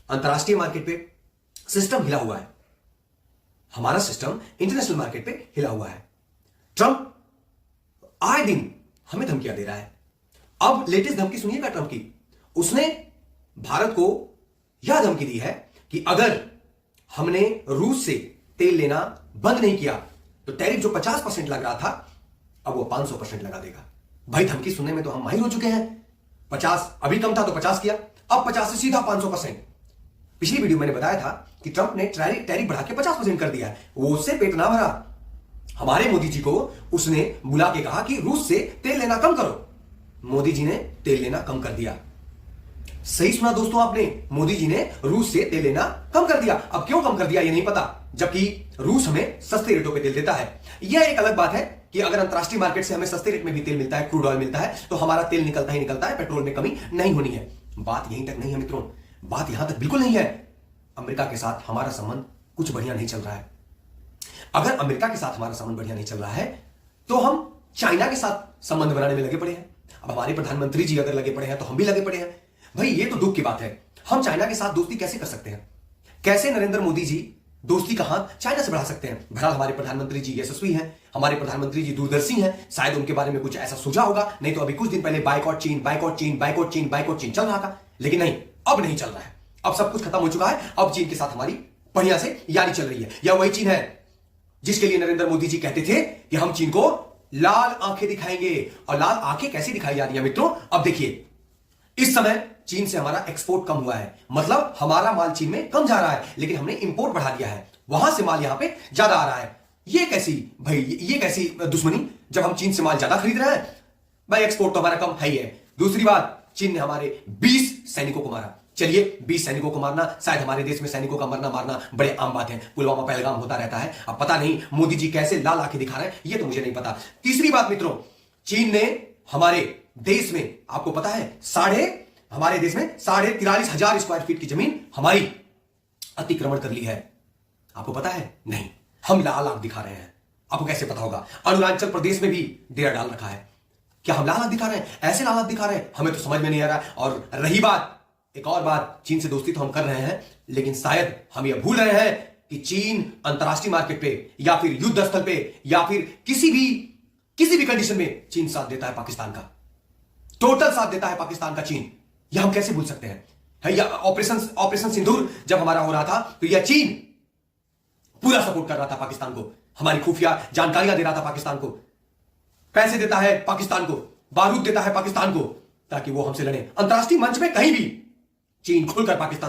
अंतरराष्ट्रीय मार्केट पे सिस्टम हिला हुआ है, हमारा सिस्टम इंटरनेशनल मार्केट पे हिला हुआ है। ट्रंप आए दिन हमें धमकियां दे रहा है। अब लेटेस्ट धमकी सुनिएगा ट्रंप की। उसने भारत को यह धमकी दी है कि अगर हमने रूस से तेल लेना बंद नहीं किया तो टैरिफ जो 50% लग रहा था अब वो 500% लगा देगा। भाई धमकी सुनने में तो हम माहिर हो चुके हैं। 50 अभी कम था तो 50 किया, अब 50 से सीधा 500%। पिछली वीडियो मैंने बताया था कि ट्रंप ने टैरिफ बढ़ा के 50% कर दिया है। वो उससे पेट ना भरा। हमारे मोदी जी को उसने बुला के कहा कि रूस से तेल लेना कम करो। मोदी जी ने तेल लेना कम कर दिया। सही सुना दोस्तों आपने, मोदी जी ने रूस से तेल लेना कम कर दिया। अब क्यों कम कर दिया ये नहीं पता, जबकि रूस हमें सस्ते रेटों पे तेल देता है। यह एक अलग बात है कि अगर अंतरराष्ट्रीय मार्केट से हमें सस्ते रेट में भी तेल मिलता है, क्रूड ऑयल मिलता है, तो हमारा तेल निकलता ही निकलता है, पेट्रोल में कमी नहीं होनी है। बात यहीं तक नहीं है मित्रों, बात यहां तक बिल्कुल नहीं है। अमेरिका के साथ हमारा संबंध कुछ बढ़िया नहीं चल रहा है। अगर अमेरिका के साथ हमारा संबंध बढ़िया नहीं चल रहा है तो हम चाइना के साथ संबंध बनाने में लगे पड़े हैं। अब हमारे प्रधानमंत्री जी अगर लगे पड़े हैं तो हम भी लगे पड़े हैं। भाई ये तो दुख की बात है। हम चाइना के साथ दोस्ती कैसे कर सकते हैं? कैसे नरेंद्र मोदी जी दोस्ती का हाथ चाइना से बढ़ा सकते हैं? बहरहाल हमारे प्रधानमंत्री जी यशस्वी हैं, हमारे प्रधानमंत्री जी दूरदर्शी हैं, शायद उनके बारे में कुछ ऐसा सूझा होगा, नहीं तो अभी कुछ दिन पहले बाइकॉट चीन, बाइकॉट चीन, बाइकॉट चीन, बाइकॉट चीन चल रहा था। लेकिन नहीं, अब नहीं चल रहा है। अब सब कुछ खत्म हो चुका है। अब चीन के साथ हमारी बढ़िया से यारी चल रही है। यह वही चीन है जिसके लिए नरेंद्र मोदी जी कहते थे कि हम चीन को लाल आंखें दिखाएंगे। और लाल आंखें कैसी दिखाई जा रही है मित्रों? अब देखिए, इस समय चीन से हमारा एक्सपोर्ट कम हुआ है, मतलब हमारा माल चीन में कम जा रहा है, लेकिन हमने इंपोर्ट बढ़ा दिया है। वहां से माल यहां पे ज्यादा आ रहा है। ये कैसी भाई, ये कैसी दुश्मनी जब हम चीन से माल ज्यादा खरीद रहे हैं? भाई एक्सपोर्ट तो हमारा कम है ही है। दूसरी बात, चीन ने हमारे 20 सैनिकों को मारा। चलिए 20 सैनिकों को मारना, शायद हमारे देश में सैनिकों का मरना मारना बड़े आम बात है। पुलवामा पहलगाम होता रहता है। अब पता नहीं मोदी जी कैसे लाल आंखें दिखा रहे हैं, ये तो मुझे नहीं पता। तीसरी बात मित्रों, चीन ने हमारे देश में, आपको पता है, हमारे देश में 43,500 स्क्वायर फीट की जमीन हमारी अतिक्रमण कर ली है। आपको पता है? नहीं। हम लाल आंख दिखा रहे हैं। आपको कैसे पता होगा? अरुणाचल प्रदेश में भी डेरा डाल रखा है। क्या हम लाल आंख दिखा रहे हैं? ऐसे लाल आंख दिखा रहे हैं? हमें तो समझ में नहीं आ रहा। और रही बात, एक और बात, चीन से दोस्ती तो हम कर रहे हैं, लेकिन शायद हम यह भूल रहे हैं कि चीन अंतरराष्ट्रीय मार्केट पे या फिर युद्ध स्थल पे या फिर किसी भी कंडीशन में चीन साथ देता है पाकिस्तान का। टोटल साथ देता है पाकिस्तान का चीन। यह हम कैसे भूल सकते हैं? या ऑपरेशन सिंदूर जब हमारा हो रहा था तो यह चीन पूरा सपोर्ट कर रहा था पाकिस्तान को, हमारी खुफिया जानकारियां दे रहा था पाकिस्तान को, पैसे देता है पाकिस्तान को, बारूद देता है पाकिस्तान को, ताकि वो हमसे लड़े। अंतरराष्ट्रीय मंच में कहीं भी चीन खुलकर पाकिस्तान